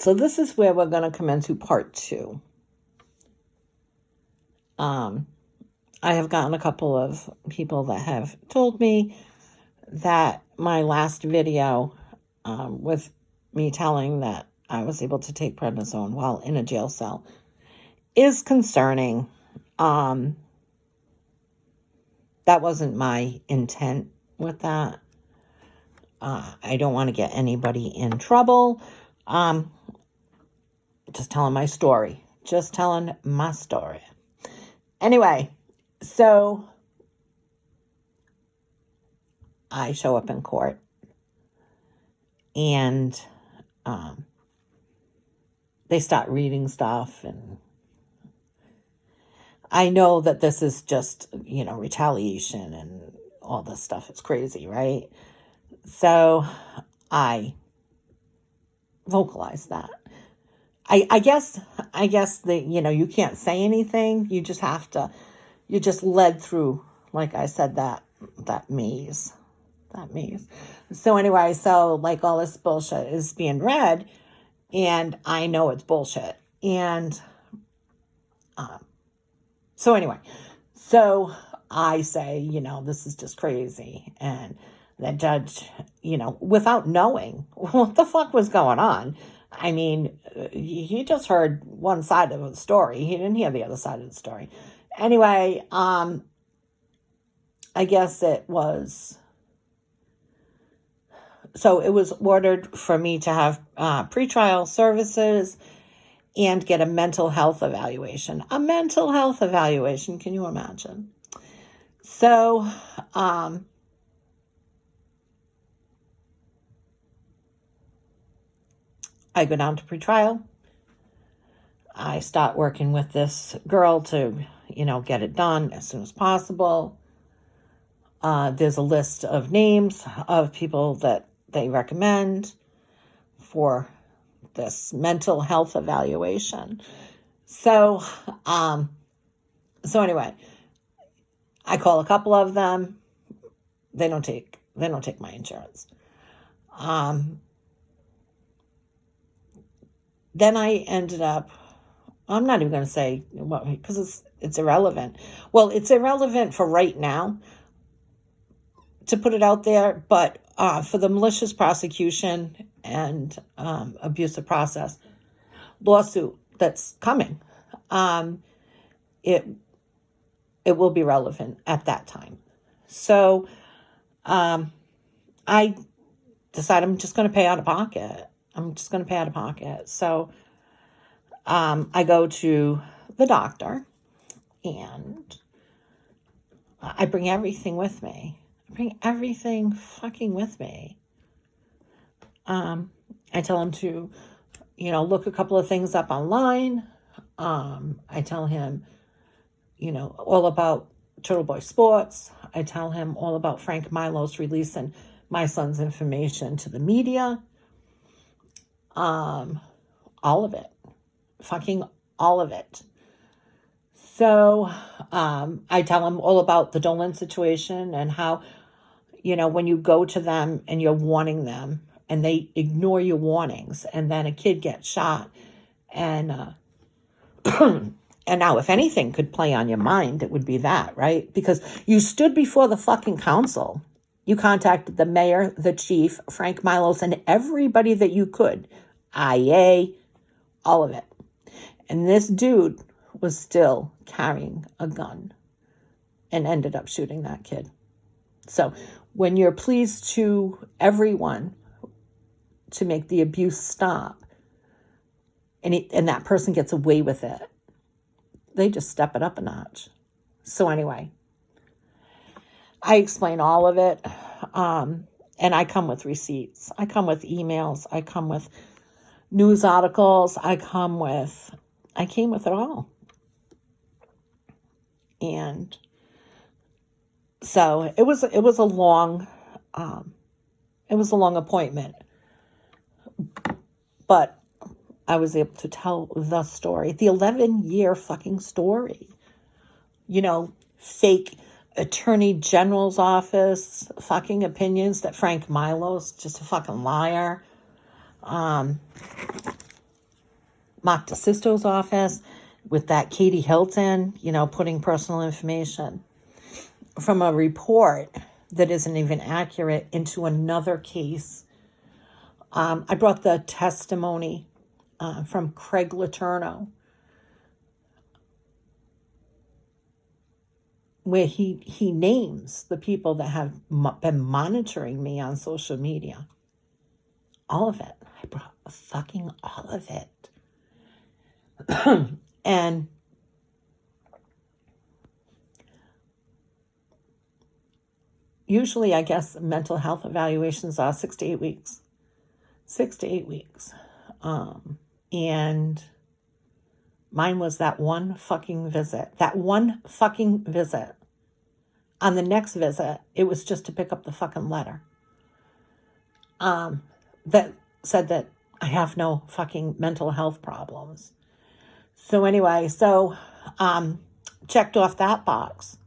So this is where we're going to come into part 2. I have gotten a couple of people that have told me that my last video with me telling that I was able to take prednisone while in a jail cell is concerning. That wasn't my intent with that. I don't want to get anybody in trouble. Just telling my story. Just telling my story. Anyway, so I show up in court and they start reading stuff, and I know that this is just, retaliation and all this stuff. It's crazy, right? So I vocalize that. I guess that, you can't say anything. You just have to, you just led through, like I said, that maze. So anyway, so like all this bullshit is being read, and I know it's bullshit. And so anyway, so I say, this is just crazy. And the judge, without knowing what the fuck was going on, I mean, he just heard one side of the story. He didn't hear the other side of the story. Anyway, I guess it was... So it was ordered for me to have pretrial services and get a mental health evaluation. A mental health evaluation, can you imagine? So, I go down to pretrial. I start working with this girl to, get it done as soon as possible. There's a list of names of people that they recommend for this mental health evaluation. So anyway, I call a couple of them. They don't take my insurance. Then I ended up, I'm not even going to say what, because it's irrelevant. Well, it's irrelevant for right now to put it out there, but for the malicious prosecution and abusive process lawsuit that's coming, it will be relevant at that time. So I decide I'm just going to pay out of pocket. So I go to the doctor, and I bring everything with me. I tell him to, look a couple of things up online. I tell him, all about Turtle Boy Sports. I tell him all about Frank Milos releasing my son's information to the media. All of it. Fucking all of it. So I tell him all about the Dolan situation and how, when you go to them and you're warning them and they ignore your warnings, and then a kid gets shot, and and now if anything could play on your mind, it would be that, right? Because you stood before the fucking council. You contacted the mayor, the chief, Frank Milos, and everybody that you could. IA, all of it. And this dude was still carrying a gun and ended up shooting that kid. So when you're pleased to everyone to make the abuse stop, and that person gets away with it, they just step it up a notch. So anyway, I explain all of it, and I come with receipts. I come with emails. I come with news articles. I came with it all. And so it was a long appointment, but I was able to tell the story, the 11-year fucking story. Fake attorney general's office fucking opinions that Frank Milos, just a fucking liar. Mark DeSisto's office with that Katie Hilton, putting personal information from a report that isn't even accurate into another case. I brought the testimony from Craig Letourneau, where he names the people that have been monitoring me on social media. All of it. I brought fucking all of it. And usually, I guess, mental health evaluations are 6 to 8 weeks. 6 to 8 weeks. And mine was that one fucking visit. That one fucking visit. On the next visit, it was just to pick up the fucking letter. That said that I have no fucking mental health problems. So anyway, checked off that box.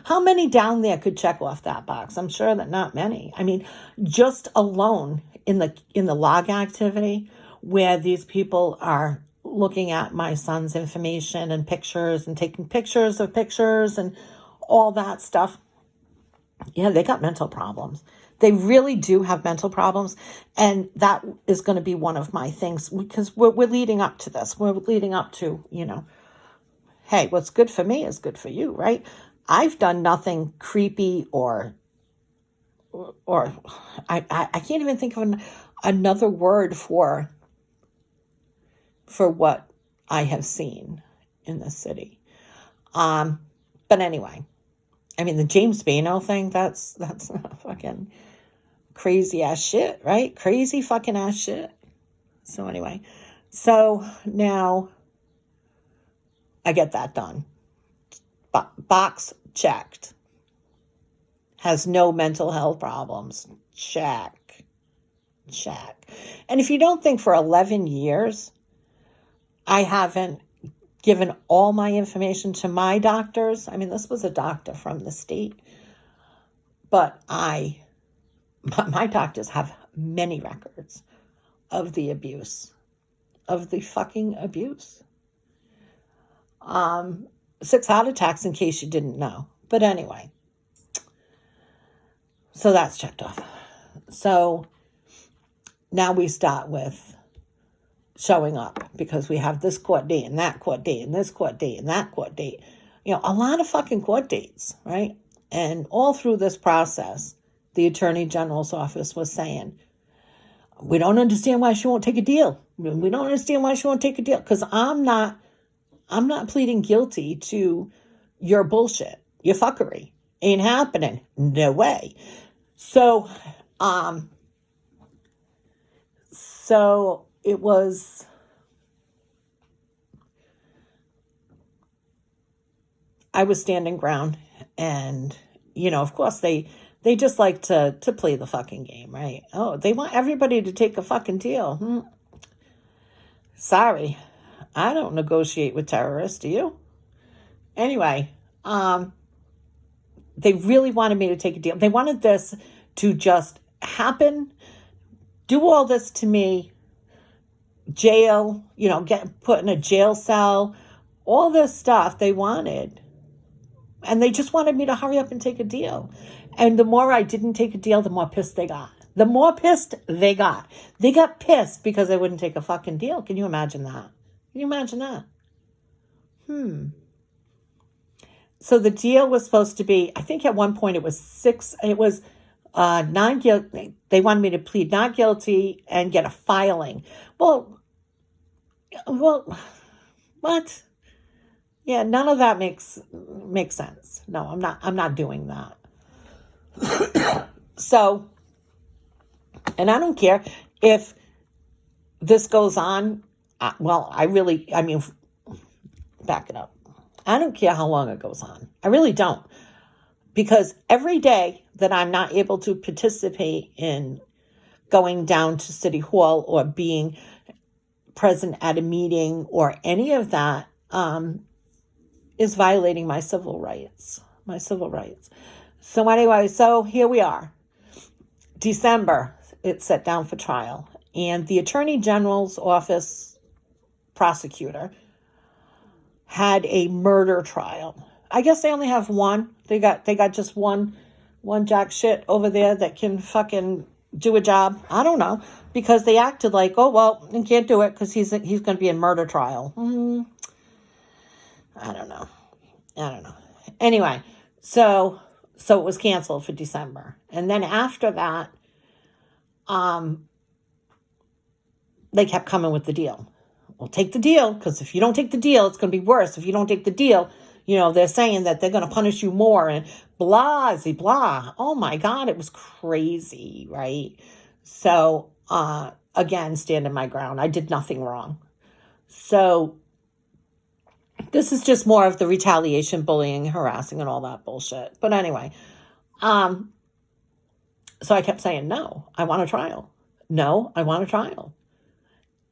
How many down there could check off that box? I'm sure that not many. I mean, just alone in the log activity where these people are looking at my son's information and pictures and taking pictures of pictures and all that stuff. Yeah, they got mental problems. They really do have mental problems. And that is going to be one of my things because we're leading up to this. We're leading up to, hey, what's good for me is good for you, right? I've done nothing creepy or I can't even think of another word for what I have seen in the city. But anyway, I mean, the James Bano thing, that's fucking crazy ass shit, right? Crazy fucking ass shit. So anyway, now I get that done. Box checked. Has no mental health problems. Check. And if you don't think for 11 years, I haven't given all my information to my doctors. I mean, this was a doctor from the state. But my doctors have many records of the abuse. Of the fucking abuse. 6 heart attacks in case you didn't know. But anyway. So that's checked off. So now we start with showing up because we have this court date and that court date and this court date and that court date. A lot of fucking court dates, right? And all through this process, the Attorney General's office was saying, we don't understand why she won't take a deal. We don't understand why she won't take a deal. Because I'm not pleading guilty to your bullshit, your fuckery. Ain't happening. No way. So it was, I was standing ground and, of course they just like to play the fucking game, right? Oh, they want everybody to take a fucking deal. Sorry, I don't negotiate with terrorists, do you? Anyway, they really wanted me to take a deal. They wanted this to just happen, do all this to me, jail, get put in a jail cell, all this stuff they wanted. And they just wanted me to hurry up and take a deal. And the more I didn't take a deal, the more pissed they got. The more pissed they got. They got pissed because I wouldn't take a fucking deal. Can you imagine that? Can you imagine that? So the deal was supposed to be, I think at one point it was not guilty. They wanted me to plead not guilty and get a filing. Well, what? Yeah, none of that makes sense. No, I'm not doing that. So, and I don't care if this goes on. Back it up. I don't care how long it goes on. I really don't. Because every day that I'm not able to participate in going down to City Hall or being present at a meeting or any of that is violating my civil rights. So anyway, so here we are. December, it's set down for trial. And the Attorney General's office prosecutor, had a murder trial. I guess they only have one. They got just one jack shit over there that can fucking do a job. I don't know, because they acted like, oh well, he can't do it because he's going to be in murder trial. I don't know. Anyway, so it was canceled for December, and then after that, they kept coming with the deal. Well, take the deal, because if you don't take the deal, it's going to be worse. If you don't take the deal, they're saying that they're going to punish you more, and blah, blah. Oh my God, it was crazy, right? So, again, standing my ground. I did nothing wrong. So this is just more of the retaliation, bullying, harassing, and all that bullshit. But anyway, so I kept saying, no, I want a trial. No, I want a trial.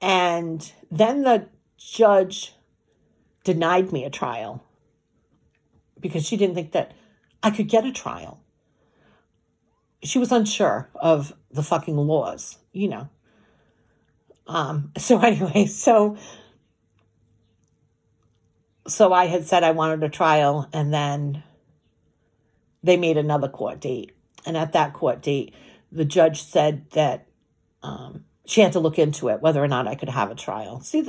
And then the judge denied me a trial because she didn't think that I could get a trial. She was unsure of the fucking laws, So anyway, so I had said I wanted a trial, and then they made another court date. And at that court date, the judge said that she had to look into it, whether or not I could have a trial. See,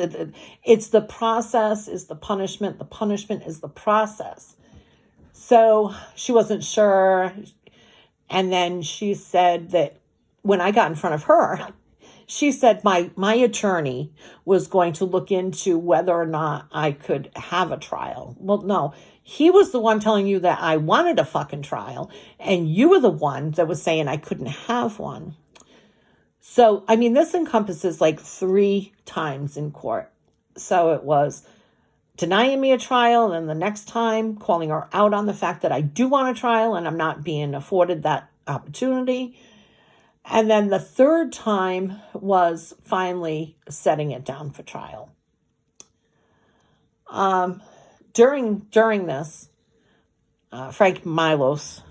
it's the process is the punishment. The punishment is the process. So she wasn't sure. And then she said that when I got in front of her, she said my attorney was going to look into whether or not I could have a trial. Well, no, he was the one telling you that I wanted a fucking trial, and you were the one that was saying I couldn't have one. So, I mean, this encompasses like 3 times in court. So it was denying me a trial, and the next time calling her out on the fact that I do want a trial and I'm not being afforded that opportunity. And then the 3rd time was finally setting it down for trial. During this, Frank Milos,